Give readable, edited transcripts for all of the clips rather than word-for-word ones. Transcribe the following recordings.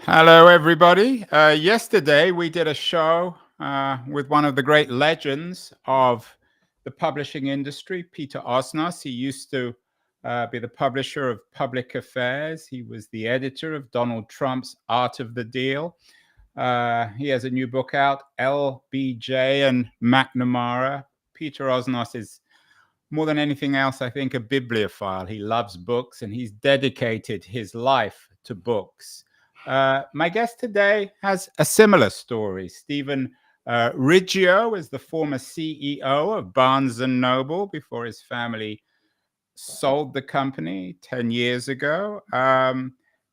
Hello, everybody. Yesterday, we did a show with one of the great legends of the publishing industry, Peter Osnos. He used to be the publisher of Public Affairs. He was the editor of Donald Trump's Art of the Deal. He has a new book out, LBJ and McNamara. Peter Osnos is more than anything else, I think, a bibliophile. He loves books and he's dedicated his life to books. My guest today has a similar story. Stephen Riggio is the former CEO of Barnes and Noble before his family sold the company 10 years ago.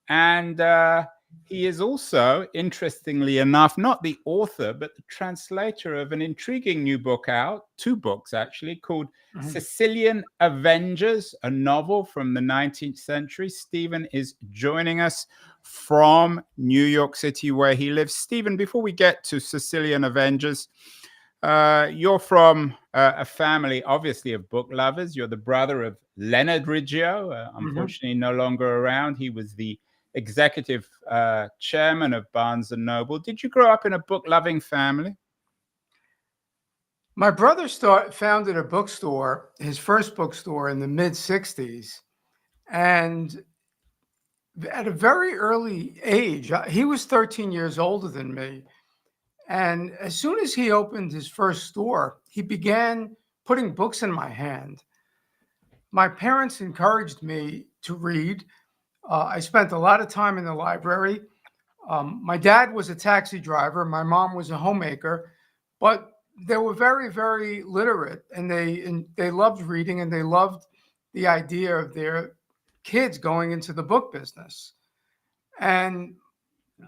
And he is also, interestingly enough, not the author, but the translator of an intriguing new book out, two books actually, called Sicilian Avengers, a novel from the 19th century. Stephen is joining us from New York City, where he lives. Stephen, before we get to Sicilian Avengers, you're from a family, obviously, of book lovers. You're the brother of Leonard Riggio, unfortunately no longer around. He was the executive chairman of Barnes and Noble. Did you grow up in a book-loving family? My brother founded a bookstore, his first bookstore in the mid-'60s. And at a very early age, he was 13 years older than me. And as soon as he opened his first store, he began putting books in my hand. My parents encouraged me to read. I spent a lot of time in the library. My dad was a taxi driver. My mom was a homemaker. But they were very, very literate, and they loved reading, and they loved the idea of their kids going into the book business. And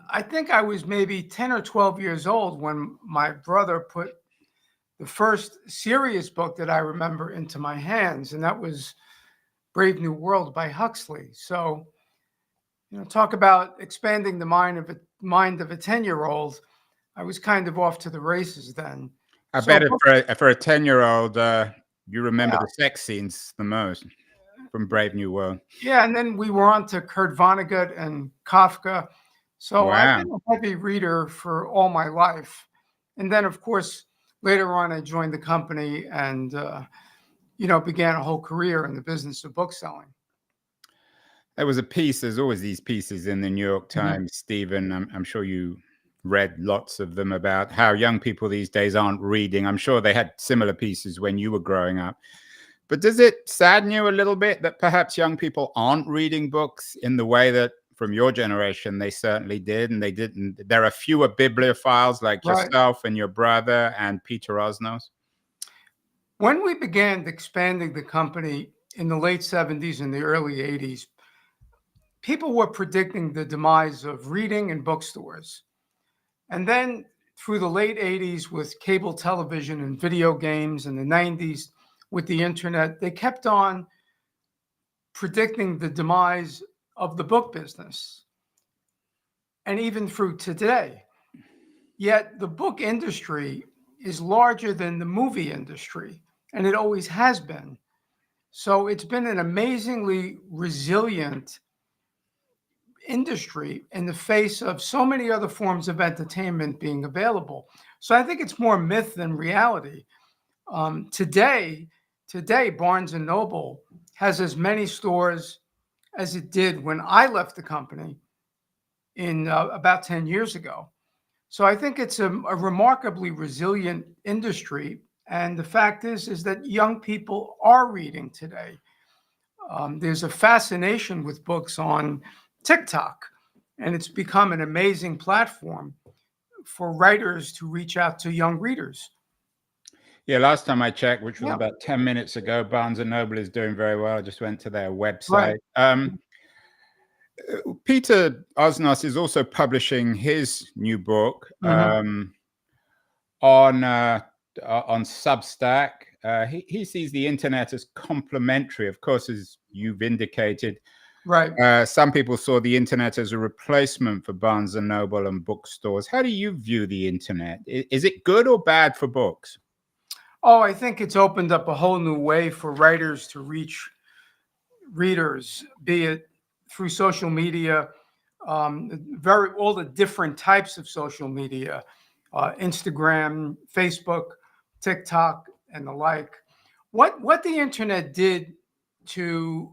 I think I was maybe 10 or 12 years old when my brother put the first serious book that I remember into my hands, and that was Brave New World by Huxley. So, talk about expanding the mind of a 10-year-old. I was kind of off to the races then. I bet for a 10-year-old, you remember the sex scenes the most from Brave New World. Yeah, and then we were on to Kurt Vonnegut and Kafka. So I've been a heavy reader for all my life. And then, of course, later on, I joined the company and, began a whole career in the business of book selling. There was a piece, there's always these pieces in the New York Times, Stephen. I'm sure you read lots of them about how young people these days aren't reading. I'm sure they had similar pieces when you were growing up. But does it sadden you a little bit that perhaps young people aren't reading books in the way that from your generation they certainly did, and they didn't? There are fewer bibliophiles like yourself and your brother and Peter Osnos. When we began expanding the company in the late 70s and the early 80s, people were predicting the demise of reading and bookstores. And then through the late 80s with cable television and video games, and the 90s with the internet, they kept on predicting the demise of the book business. And even through today. Yet the book industry is larger than the movie industry, and it always has been. So it's been an amazingly resilient industry in the face of so many other forms of entertainment being available. So I think it's more myth than reality. Today, Barnes and Noble has as many stores as it did when I left the company in about 10 years ago. So I think it's a remarkably resilient industry. And the fact is that young people are reading today. There's a fascination with books on TikTok, and it's become an amazing platform for writers to reach out to young readers. Yeah, last time I checked, which was about 10 minutes ago, Barnes and Noble is doing very well. I just went to their website. Peter Osnos is also publishing his new book on Substack. He sees the internet as complementary, of course, as you've indicated. Some people saw the internet as a replacement for Barnes and Noble and bookstores. How do you view the internet? Is it good or bad for books? Oh, I think it's opened up a whole new way for writers to reach readers, be it through social media, all the different types of social media, Instagram, Facebook, TikTok, and the like. What the internet did to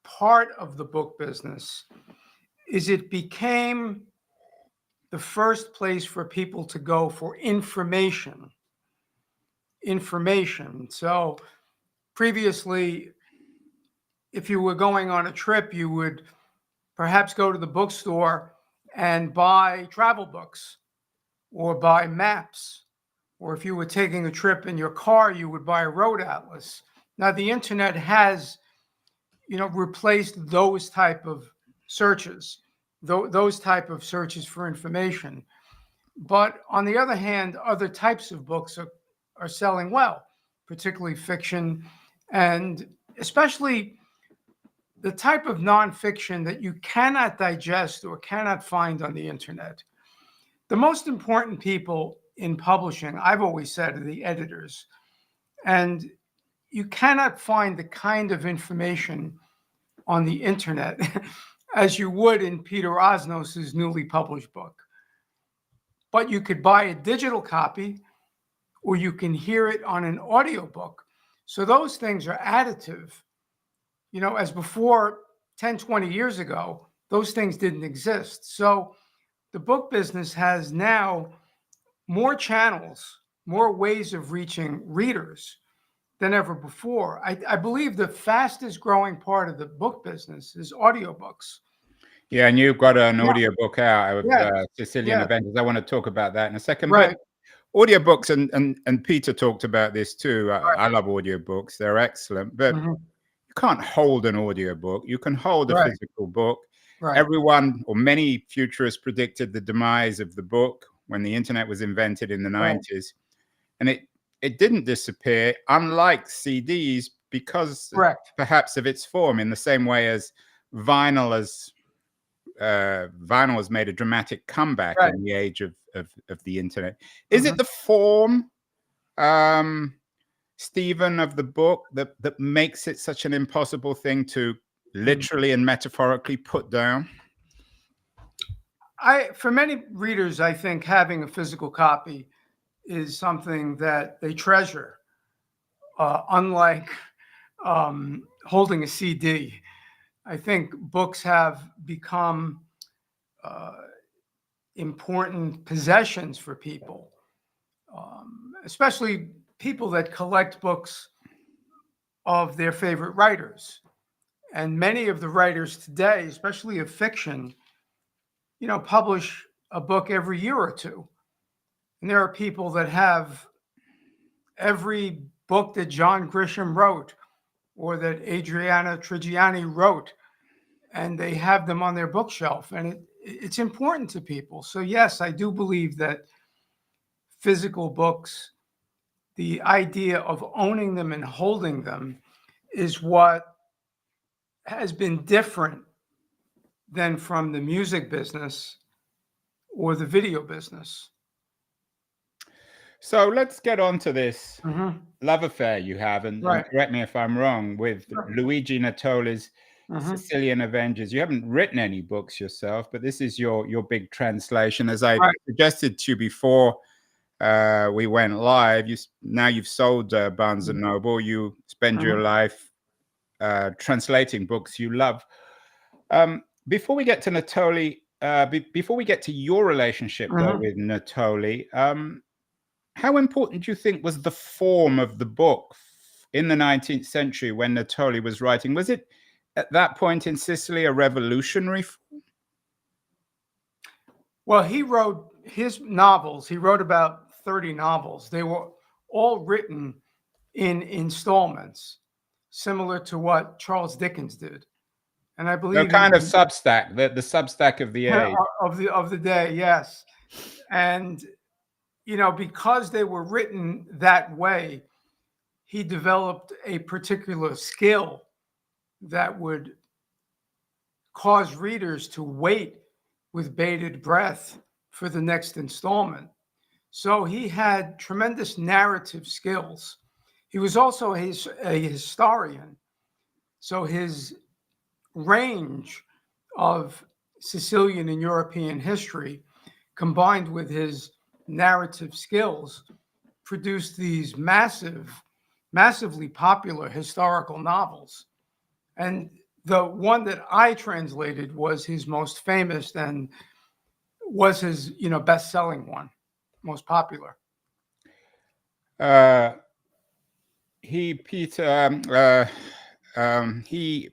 part of the book business is it became the first place for people to go for information. So previously, if you were going on a trip, you would perhaps go to the bookstore and buy travel books or buy maps. Or if you were taking a trip in your car, you would buy a road atlas. Now, the internet has, replaced those type of searches, those type of searches for information. But on the other hand, other types of books are selling well, particularly fiction, and especially the type of nonfiction that you cannot digest or cannot find on the internet. The most important people in publishing, I've always said, are the editors. And you cannot find the kind of information on the internet as you would in Peter Osnos's newly published book. But you could buy a digital copy or you can hear it on an audiobook. So those things are additive. As before 10, 20 years ago, those things didn't exist. So the book business has now more channels, more ways of reaching readers than ever before. I believe the fastest growing part of the book business is audiobooks. Yeah, and you've got an audiobook out of Yeah. Sicilian Yeah. Avengers. I want to talk about that in a second. Right. But audiobooks, and Peter talked about this too. I love audiobooks. They're excellent. But Mhm. you can't hold an audiobook. You can hold a Right. physical book. Right. Everyone or many futurists predicted the demise of the book when the internet was invented in the 90s. And it didn't disappear, unlike CDs, because Correct. perhaps of its form, in the same way as vinyl has made a dramatic comeback Right. in the age of the internet. Is it Mhm. the form, Stephen, of the book that makes it such an impossible thing to literally and metaphorically put down? For many readers, I think having a physical copy is something that they treasure, unlike holding a CD. I think books have become important possessions for people, especially people that collect books of their favorite writers. And many of the writers today, especially of fiction, publish a book every year or two. And there are people that have every book that John Grisham wrote or that Adriana Trigiani wrote, and they have them on their bookshelf. And it's important to people. So, yes, I do believe that physical books, the idea of owning them and holding them, is what has been different than from the music business or the video business. So let's get on to this Mm-hmm. love affair you have, and Right. correct me if I'm wrong, with Sure. Luigi Natoli's Mm-hmm. Sicilian Avengers. You haven't written any books yourself, but this is your big translation. As I Right. suggested to you before we went live, now you've sold Barnes and Noble. You spend your life translating books you love. Before we get to Natoli, before we get to your relationship though with Natoli, how important do you think was the form of the book in the 19th century when Natoli was writing? Was it at that point in Sicily a revolutionary? Well, he wrote his novels. He wrote about 30 novels. They were all written in installments, similar to what Charles Dickens did. And I So believe kind of Substack, the Substack of the age. of the day, yes. And because they were written that way, he developed a particular skill that would cause readers to wait with bated breath for the next installment. So he had tremendous narrative skills. He was also a historian. So his range of Sicilian and European history, combined with his narrative skills, produced these massively popular historical novels. And the one that I translated was his most famous and was his, best-selling one, most popular. Uh, he Peter he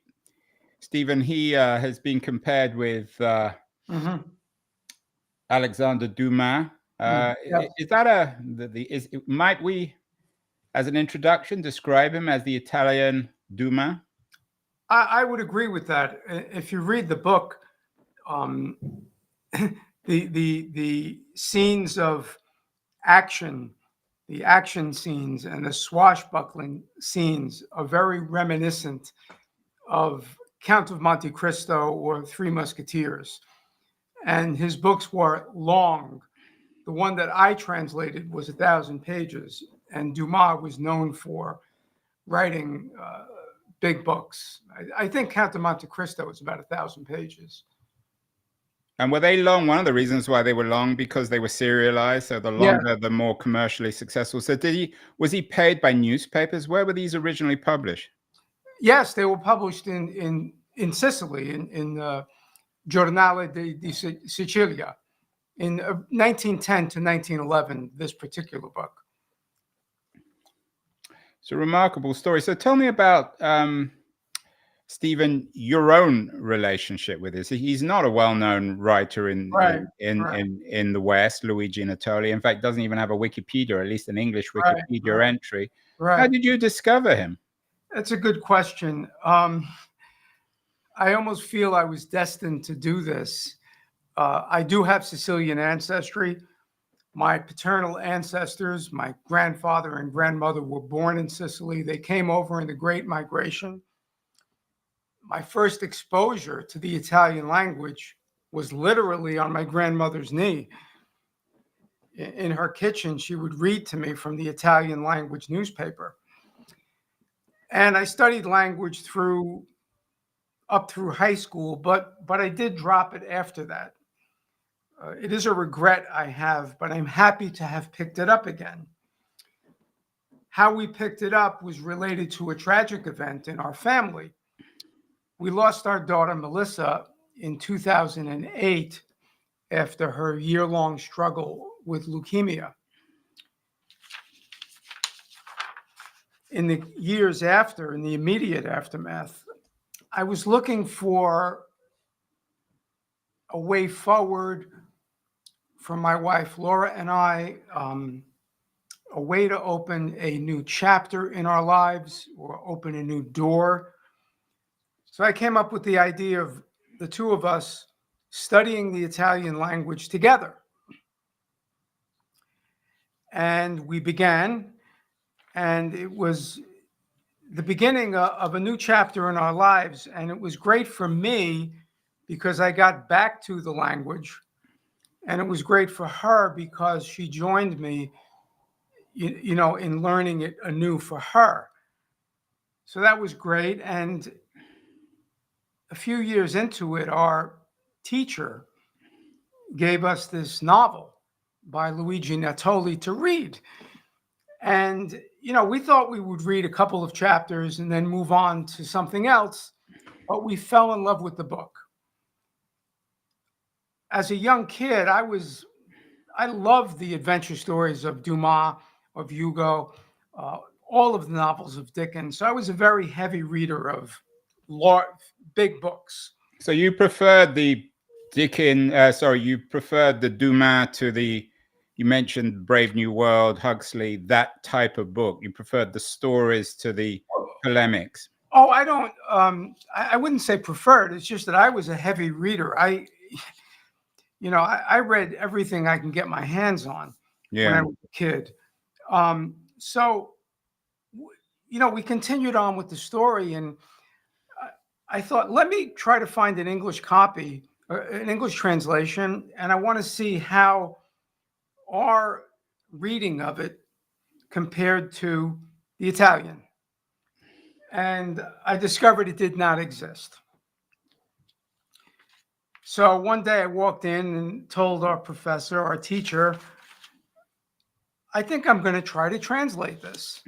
Stephen he has been compared with Mm-hmm. Alexander Dumas. Yes. Is that might we, as an introduction, describe him as the Italian Dumas? I would agree with that. If you read the book, um, the scenes of action, the action scenes and the swashbuckling scenes are very reminiscent of Count of Monte Cristo or Three Musketeers. And his books were long. The one that I translated was 1,000 pages, and Dumas was known for writing big books. I think Count of Monte Cristo is about 1,000 pages. And were they long? One of the reasons why they were long because they were serialized. So the Yeah. longer, the more commercially successful. So was he paid by newspapers? Where were these originally published? Yes, they were published in Sicily, in Giornale di Sicilia, in 1910 to 1911, this particular book. It's a remarkable story. So tell me about Stephen, your own relationship with this. He's not a well-known writer in Right, in, right, in in the West, Luigi Natoli. In fact, doesn't even have a Wikipedia, or at least an English right, Wikipedia right, entry. How right. did you discover him? That's a good question. I almost feel I was destined to do this. I do have Sicilian ancestry. My paternal ancestors, my grandfather and grandmother, were born in Sicily. They came over in the Great Migration. My first exposure to the Italian language was literally on my grandmother's knee. In her kitchen, she would read to me from the Italian language newspaper. And I studied language up through high school, but I did drop it after that. It is a regret I have, but I'm happy to have picked it up again. How we picked it up was related to a tragic event in our family. We lost our daughter, Melissa, in 2008 after her year-long struggle with leukemia. In the years after, in the immediate aftermath, I was looking for a way forward for my wife, Laura, and I, a way to open a new chapter in our lives or open a new door. So I came up with the idea of the two of us studying the Italian language together. And we began, and it was the beginning of a new chapter in our lives. And it was great for me because I got back to the language. And it was great for her because she joined me, in learning it anew for her. So that was great. And a few years into it, our teacher gave us this novel by Luigi Natoli to read. And, we thought we would read a couple of chapters and then move on to something else, but we fell in love with the book. As a young kid, I loved the adventure stories of Dumas, of Hugo, all of the novels of Dickens. So I was a very heavy reader of big books. So you preferred the you preferred the Dumas to you mentioned Brave New World, Huxley, that type of book. You preferred the stories to the polemics. Oh, I don't, I wouldn't say preferred. It's just that I was a heavy reader. I read everything I can get my hands on when I Yeah. was a kid. So, we continued on with the story, and I thought, let me try to find an English copy, an English translation, and I want to see how our reading of it compared to the Italian. And I discovered it did not exist. So one day I walked in and told our professor, our teacher, I think I'm going to try to translate this.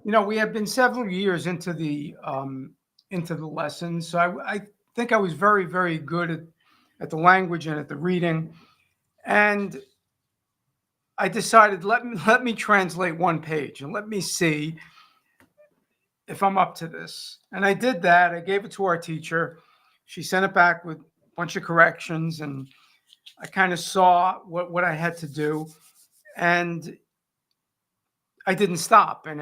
We had been several years into the lessons, so I think I was very, very good at the language and at the reading. And I decided let me translate one page and let me see if I'm up to this. And I did that. I gave it to our teacher. She sent it back with a bunch of corrections, and I kind of saw what I had to do. And I didn't stop. And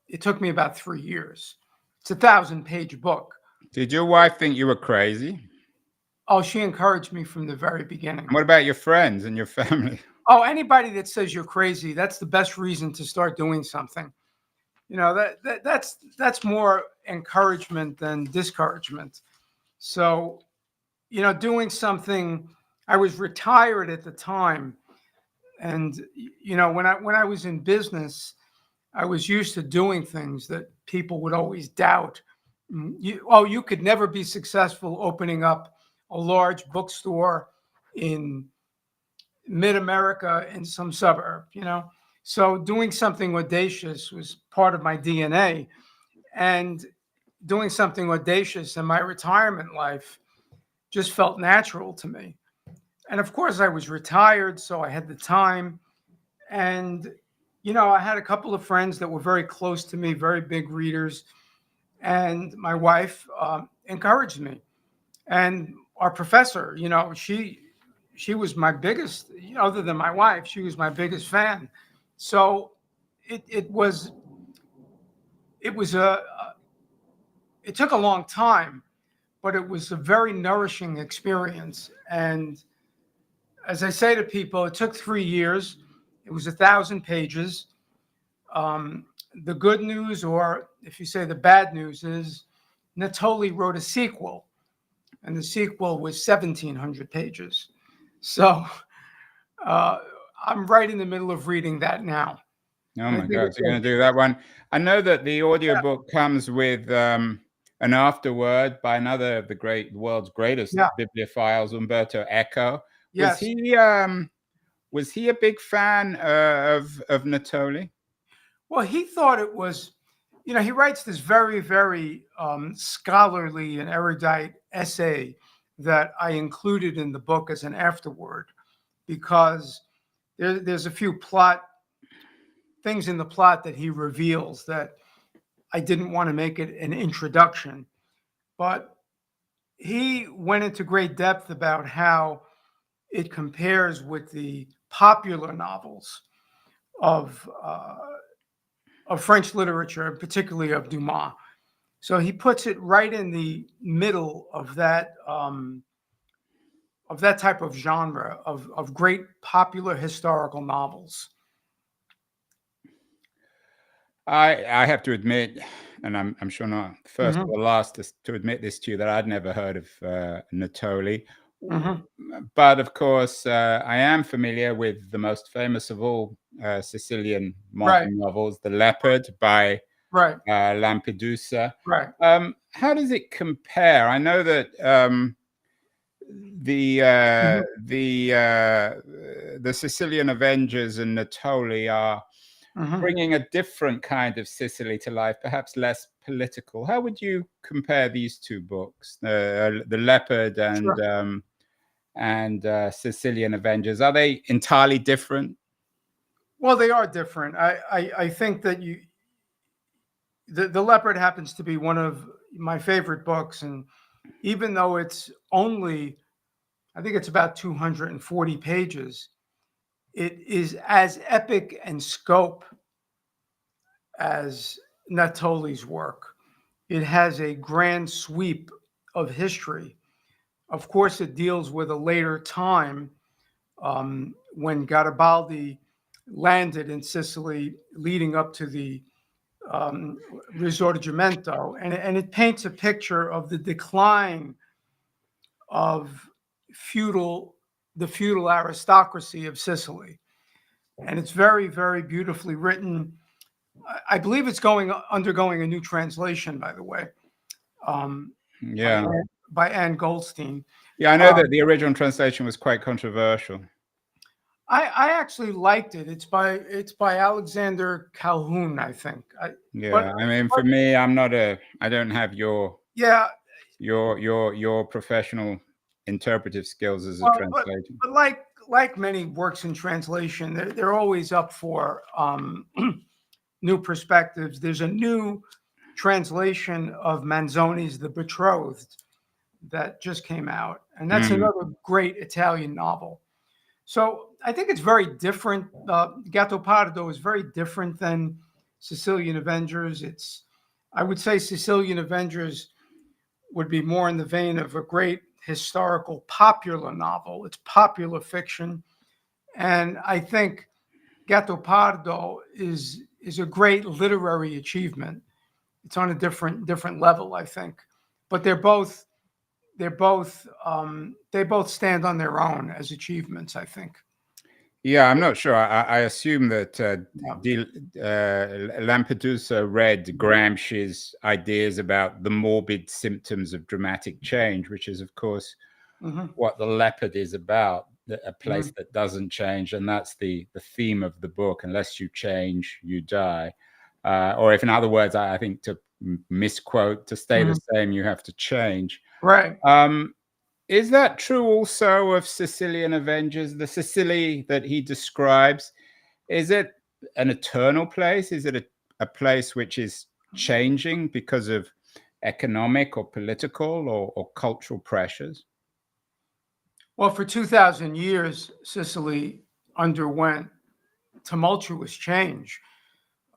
it took me about 3 years. It's a 1,000-page book. Did your wife think you were crazy? Oh, she encouraged me from the very And beginning. what about your friends and your family? Oh, anybody that says you're crazy, that's the best reason to start doing something. That's more encouragement than discouragement. So, doing something. I was retired at the time, and when I was in business, I was used to doing things that people would always doubt. You could never be successful opening up a large bookstore in mid-America in some suburb. So doing something audacious was part of my DNA. And doing something audacious in my retirement life just felt natural to me. And of course, I was retired, so I had the time. And, I had a couple of friends that were very close to me, very big readers. And my wife encouraged me. And our professor, she was my biggest, other than my wife, she was my biggest fan. So it was it took a long time, but it was a very nourishing experience. And as I say to people, it took 3 years. It was 1,000 pages. Um, the good news, or if you say the bad news, is Natoli wrote a sequel, and the sequel was 1,700 pages. So uh, I'm right in the middle of reading that now. Oh And I my think God, it's so you're going to do that one. I know that the audiobook comes with an afterword by another of the world's greatest yeah, bibliophiles, Umberto Eco. Was yes. he was he a big fan of Natoli? Well, he thought it was, he writes this very, very scholarly and erudite essay that I included in the book as an afterword because there's a few things in the plot that he reveals that I didn't want to make it an introduction. But he went into great depth about how it compares with the popular novels of uh, of French literature, particularly of Dumas. So he puts it right in the middle of that type of genre of great popular historical novels. I have to admit, and I'm sure not the first Hmm. or the last to admit this to you, that I'd never heard of Natoli. Hmm. But of course, I am familiar with the most famous of all Sicilian Right, modern novels, The Leopard by right, Lampedusa. right. How does it compare? I know that the uh, Hmm. the uh, the Sicilian Avengers and Natoli are Hmm. bringing a different kind of Sicily to life, perhaps less political. How would you compare these two books, The Leopard Sure. and Sicilian Avengers? Are they entirely different? Well, they are different. I think that the Leopard happens to be one of my favorite books, and even though it's only, I think it's about 240 pages, it is as epic and scope as Natoli's work. It has a grand sweep of history. Of course, it deals with a later time when Garibaldi landed in Sicily, leading up to the um, Risorgimento, and it paints a picture of the decline of feudal the feudal aristocracy of Sicily, and it's very, very beautifully written. I believe it's undergoing a new translation, by the way, um, by Yeah. by Anne Goldstein. Yeah, I know that Um, the original translation was quite controversial. I actually liked it. It's by Alexander Calhoun, I think. But Yeah, I mean, but for me, I don't have yeah, your professional interpretive skills as a well, but translator. but like many works in translation, they're always up for new perspectives. There's a new translation of Manzoni's The Betrothed that just came out, and that's Mm. another great Italian novel. So I think it's very different. Gattopardo is very different than Sicilian Avengers. I would say Sicilian Avengers would be more in the vein of a great historical popular novel. It's popular fiction, and I think Gattopardo is a great literary achievement. It's on a different level, I think, but they both stand on their own as achievements, I think. Yeah, I'm not sure. I assume that Yeah. Lampedusa read Gramsci's ideas about the morbid symptoms of dramatic change, which is, of course, Hmm. what The Leopard is about, a place Hmm. that doesn't change. And that's the theme of the book. Unless you change, you die. Or if, in other words, I think to misquote, to stay the Hmm. same, you have to change. Right. Um, is that true also of Sicilian Avengers? The Sicily that he describes, is it an eternal place? Is it a place which is changing because of economic or political or cultural pressures? Well, for 2,000 years, Sicily underwent tumultuous change.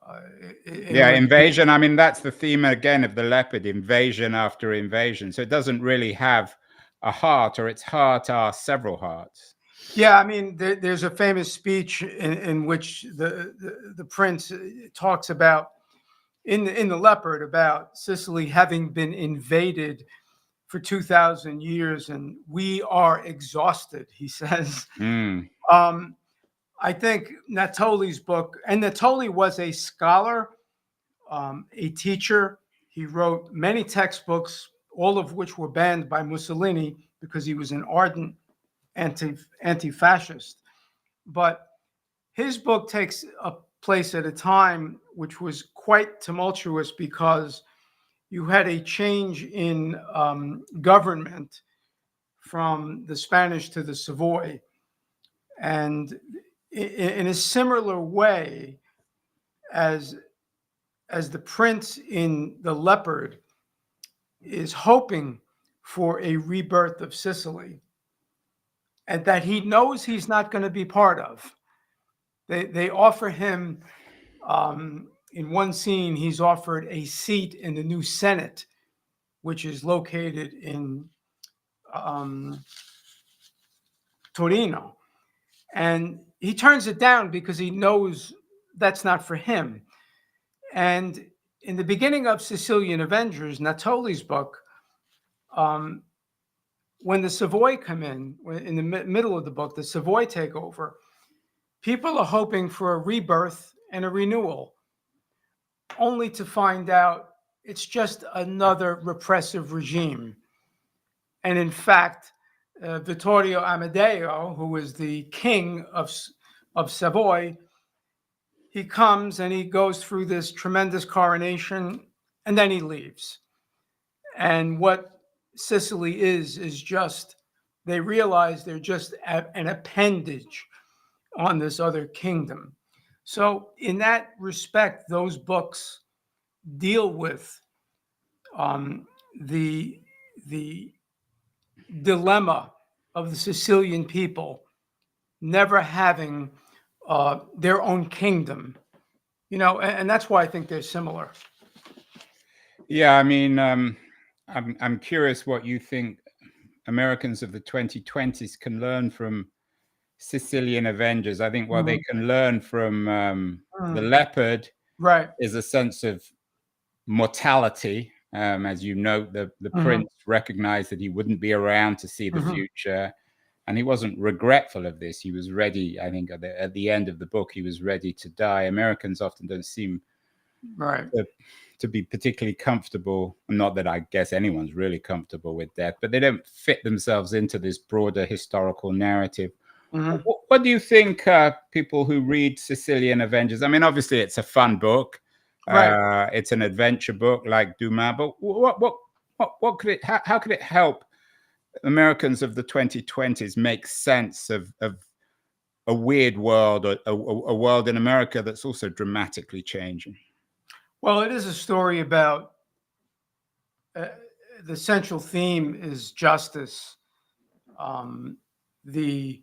Uh, it Yeah, was, invasion. I mean, that's the theme again of The Leopard, invasion after invasion. So it doesn't really have a heart, or its heart are several hearts. yeah. I mean, there's a famous speech in which the prince talks about in the Leopard about Sicily having been invaded for 2,000 years, and we are exhausted. He says. Mm. Um, I think Natoli's book, and Natoli was a scholar, a teacher. He wrote many textbooks, all of which were banned by Mussolini because he was an ardent anti-fascist. But his book takes a place at a time which was quite tumultuous because you had a change in government from the Spanish to the Savoy. And in a similar way as the prince in The Leopard is hoping for a rebirth of Sicily, and that he knows he's not going to be part of. They offer him, in one scene, he's offered a seat in the new Senate, which is located in um, Torino. And he turns it down because he knows that's not for him. And in the beginning of Sicilian Avengers, Natoli's book, um, when the Savoy come in the middle of the book, the Savoy take over, people are hoping for a rebirth and a renewal, only to find out it's just another repressive regime. And in fact, Vittorio Amadeo, who was the king of Savoy, he comes and he goes through this tremendous coronation and then he leaves. And what Sicily is just, they realize they're just an appendage on this other kingdom. So, in that respect, those books deal with um, the the dilemma of the Sicilian people never having their own kingdom. And that's why I think they're similar. Yeah, I mean, I'm curious what you think Americans of the 2020s can learn from Sicilian Avengers. I think what they Mhm. can learn from The Mm. Leopard Right. is a sense of mortality. As you note, the Hmm. prince recognized that he wouldn't be around to see the Hmm. future. And he wasn't regretful of this. He was ready, I think, at the end of the book, he was ready to die. Americans often don't seem Right. to to be particularly comfortable. Not that I guess anyone's really comfortable with death, but they don't fit themselves into this broader historical narrative. Mhm. What do you think people who read Sicilian Avengers? I mean, obviously it's a fun book. Right. It's an adventure book like Dumas, but what could it? How could it help Americans of the 2020s make sense of a weird world, a world in America that's also dramatically changing? Well, it is a story about the central theme is justice. The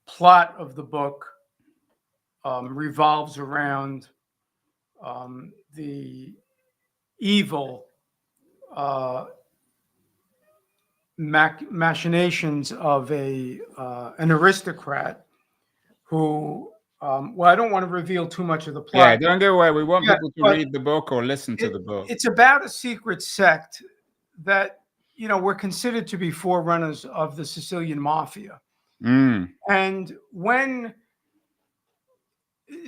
plot of the book revolves around the evil machinations of an aristocrat who, well, I don't want to reveal too much of the Yeah, plot. don't go away. We want Yeah, people to but read the book or listen to the book. it's about a secret sect that were considered to be forerunners of the Sicilian mafia. Mm. And when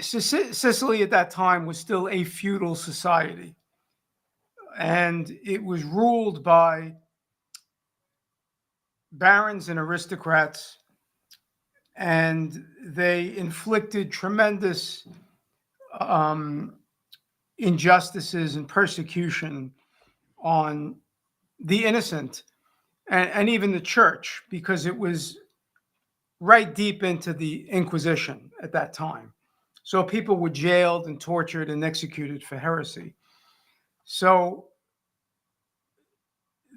Sicily at that time was still a feudal society, and it was ruled by barons and aristocrats, and they inflicted tremendous um, injustices and persecution on the innocent and even the church, because it was right deep into the Inquisition at that time. So people were jailed and tortured and executed for heresy. So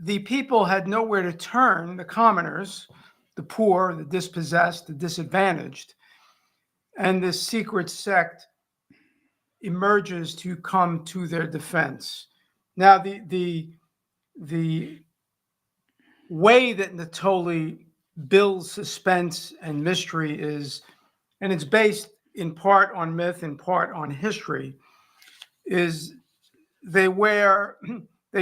the people had nowhere to turn, the commoners, the poor, the dispossessed, the disadvantaged. And this secret sect emerges to come to their defense. Now, the way that Natoli builds suspense and mystery is, and it's based in part on myth, in part on history, is they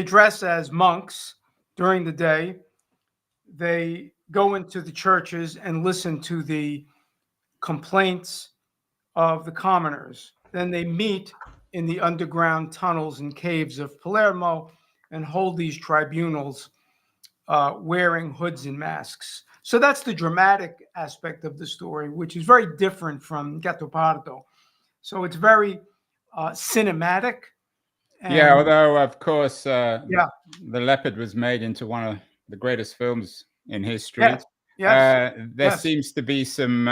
dress as monks during the day. They go into the churches and listen to the complaints of the commoners. Then they meet in the underground tunnels and caves of Palermo and hold these tribunals wearing hoods and masks. So that's the dramatic aspect of the story, which is very different from Gattopardo. So it's very cinematic. Yeah, And although of course yeah, The Leopard was made into one of the greatest films in history. yes, yes, There yes, seems to be some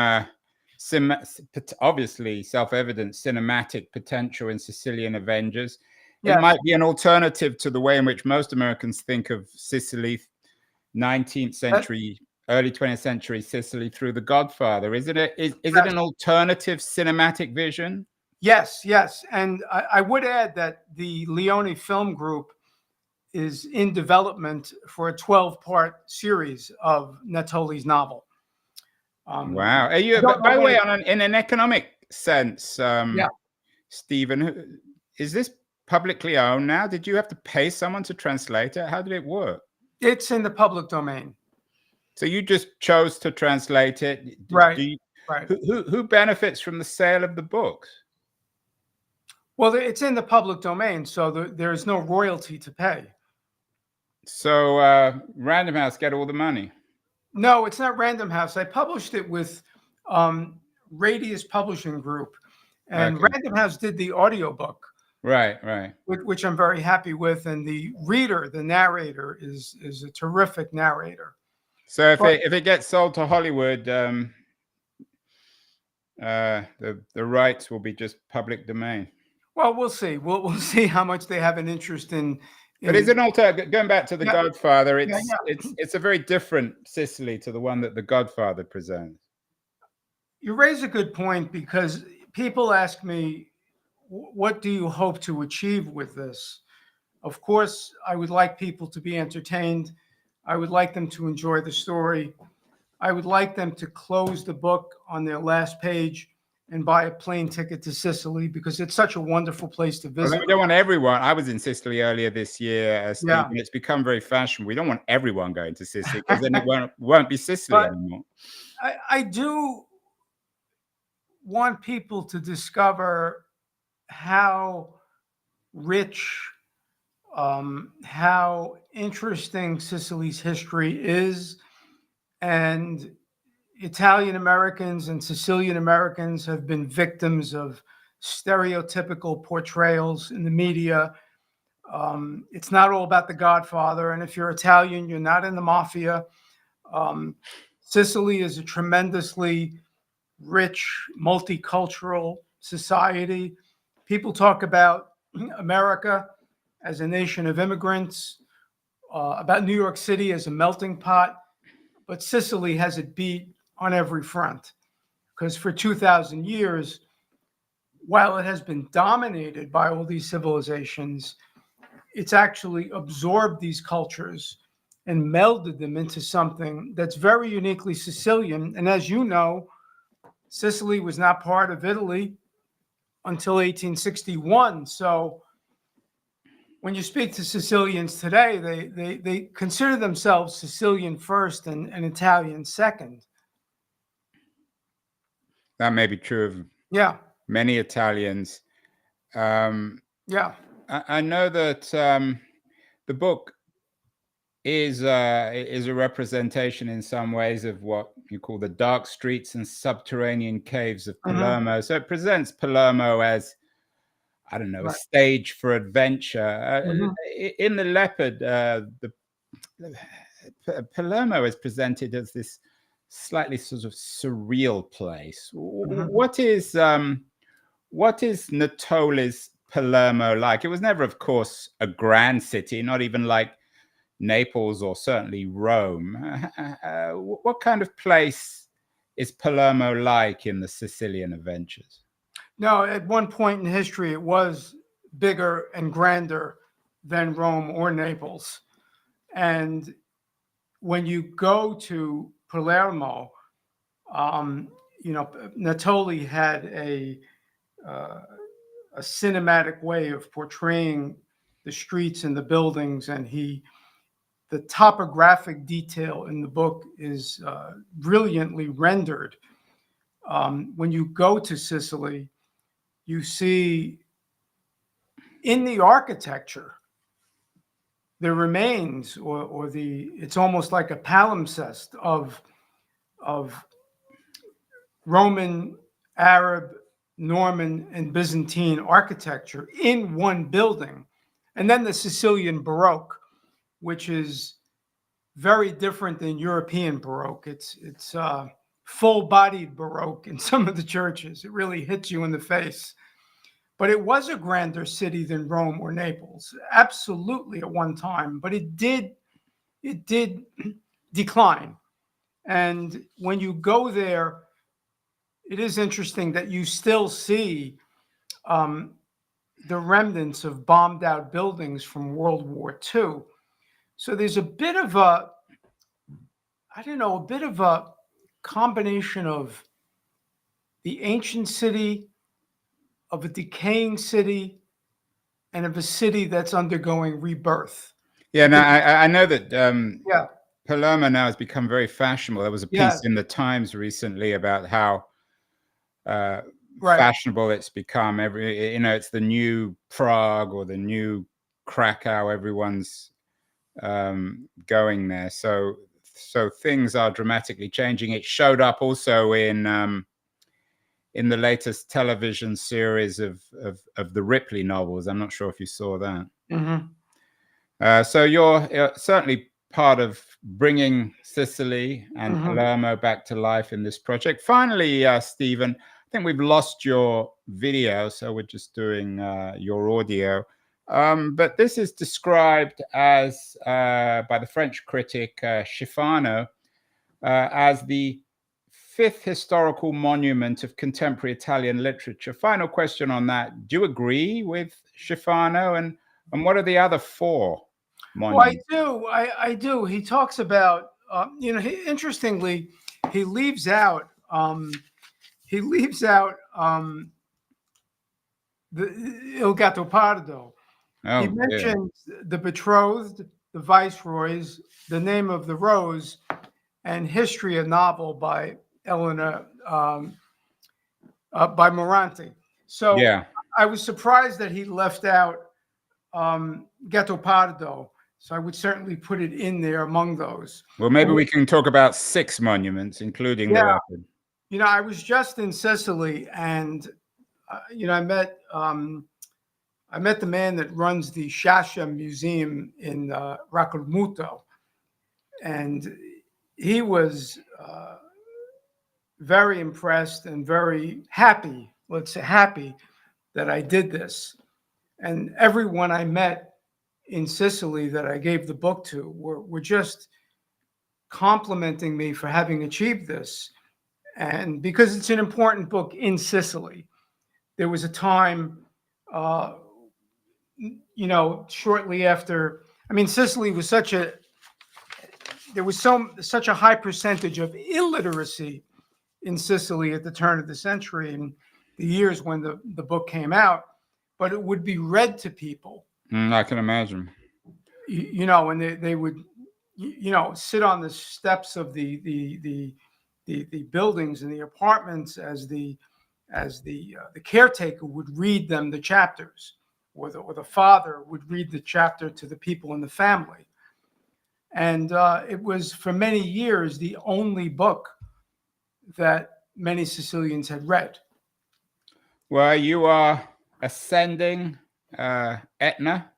obviously self-evident cinematic potential in Sicilian Avengers. It yes, might be an alternative to the way in which most Americans think of Sicily, 19th that, century, early 20th century Sicily through The Godfather, isn't it? Is it yes, an alternative cinematic vision? yes, yes. And I would add that the Leone Film Group is in development for a 12-part series of Natoli's novel. Wow. Are I you, don't know by the when way, it, in an economic sense, yeah, Stephen, is this publicly owned now? Did you have to pay someone to translate it? How did it work? it's in the public domain. So you just chose to translate it. Right, right. Who benefits from the sale of the books? Well, it's in the public domain, so there's no royalty to pay. So Random House get all the money. No, it's not Random House. I published it with um, Radius Publishing Group, and Okay. Random House did the audiobook, Right, right. which I'm very happy with. And the reader, the narrator, is a terrific narrator. So But if it gets sold to Hollywood, the rights will be just public domain. well, we'll see. We'll see how much they have an interest in. But is it going back to The Yeah, Godfather? yeah, yeah. It's a very different Sicily to the one that The Godfather presents. You raise a good point, because people ask me, what do you hope to achieve with this? Of course, I would like people to be entertained. I would like them to enjoy the story. I would like them to close the book on their last page and buy a plane ticket to Sicily, because it's such a wonderful place to Well, visit. we don't want everyone. I was in Sicily earlier this year, Stephen. Yeah. It's become very fashionable. We don't want everyone going to Sicily, because then it won't be Sicily But anymore. I do want people to discover how rich how interesting Sicily's history is. And Italian Americans and Sicilian Americans have been victims of stereotypical portrayals in the media. It's not all about the Godfather. And if you're Italian, you're not in the mafia. Um, Sicily is a tremendously rich, multicultural society. People talk about America as a nation of immigrants, about New York City as a melting pot, but Sicily has it beat on every front. Because for 2,000 years, while it has been dominated by all these civilizations, it's actually absorbed these cultures and melded them into something that's very uniquely Sicilian. And as you know, Sicily was not part of Italy until 1861. So when you speak to Sicilians today, they consider themselves Sicilian first and Italian second. That may be true of Yeah, many Italians. yeah. I know that the book is a representation in some ways of what you call the dark streets and subterranean caves of Palermo. So it presents Palermo as, I don't know, a Right. stage for adventure. Mhm. In the Leopard, Palermo is presented as this slightly sort of surreal place. What is Natoli's Palermo like? It was never, of course, a grand city, not even like Naples or certainly Rome. What kind of place is Palermo like in the Sicilian adventures? No, at one point in history, it was bigger and grander than Rome or Naples. And when you go to Palermo, Natoli had a cinematic way of portraying the streets and the buildings, and the topographic detail in the book is brilliantly rendered. When you go to Sicily, you see in the architecture the remains or it's almost like a palimpsest of Roman, Arab, Norman, and Byzantine architecture in one building. And then the Sicilian Baroque, which is very different than European Baroque. It's full-bodied Baroque in some of the churches. It really hits you in the face. But it was a grander city than Rome or Naples, absolutely at one time. But it did decline. And when you go there, it is interesting that you still see the remnants of bombed out buildings from World War II. So there's a bit of a combination of the ancient city, of a decaying city, and of a city that's undergoing rebirth. Yeah, no, I know that Yeah. Palermo now has become very fashionable. There was a Yeah. piece in the Times recently about how Right. fashionable it's become. It's the new Prague or the new Krakow. Everyone's going there. So things are dramatically changing. It showed up also in the latest television series of the Ripley novels. I'm not sure if you saw that. So you're certainly part of bringing Sicily and Palermo back to life in this project. Finally, Stephen, I think we've lost your video, so we're just doing your audio. But this is described as by the French critic Schifano as the fifth historical monument of contemporary Italian literature. Final question on that: do you agree with Schifano, and what are the other four monuments? Well, I do. He talks about, interestingly, he leaves out the Il Gattopardo. He mentions the betrothed, the viceroys, the name of the rose, and History, a novel by Elena by Moranti. So Yeah. I was surprised that he left out Gattopardo. So I would certainly put it in there among those. Well, maybe we can talk about 6 monuments, including the Yeah, leopard. I was just in Sicily, and I met the man that runs the Sciascia Museum in Raccolmuto, and he was very impressed and very happy. Let's say happy that I did this. And everyone I met in Sicily that I gave the book to were just complimenting me for having achieved this. And because it's an important book in Sicily, there was a time, shortly after. I mean, Sicily was there was such a high percentage of illiteracy in Sicily at the turn of the century and the years when the book came out, but it would be read to people. I can imagine. And they would, sit on the steps of the buildings and the apartments as the caretaker would read them the chapters, or the father would read the chapter to the people in the family. And it was for many years the only book that many Sicilians had read. Well, you are ascending Etna,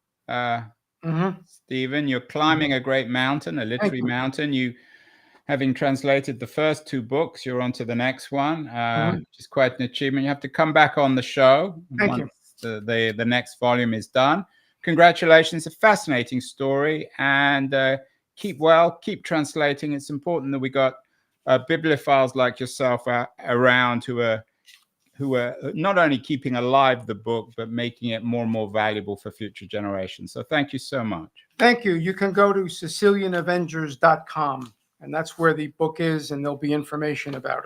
Stephen. You're climbing a great mountain, a literary mountain. You, having translated the first 2 books, you're on to the next one, which is quite an achievement. You have to come back on the show once the next volume is done. Congratulations, a fascinating story, and keep well, keep translating. It's important that we got bibliophiles like yourself around who are not only keeping alive the book, but making it more and more valuable for future generations. So thank you so much. Thank you. You can go to SicilianAvengers.com, and that's where the book is, and there'll be information about it.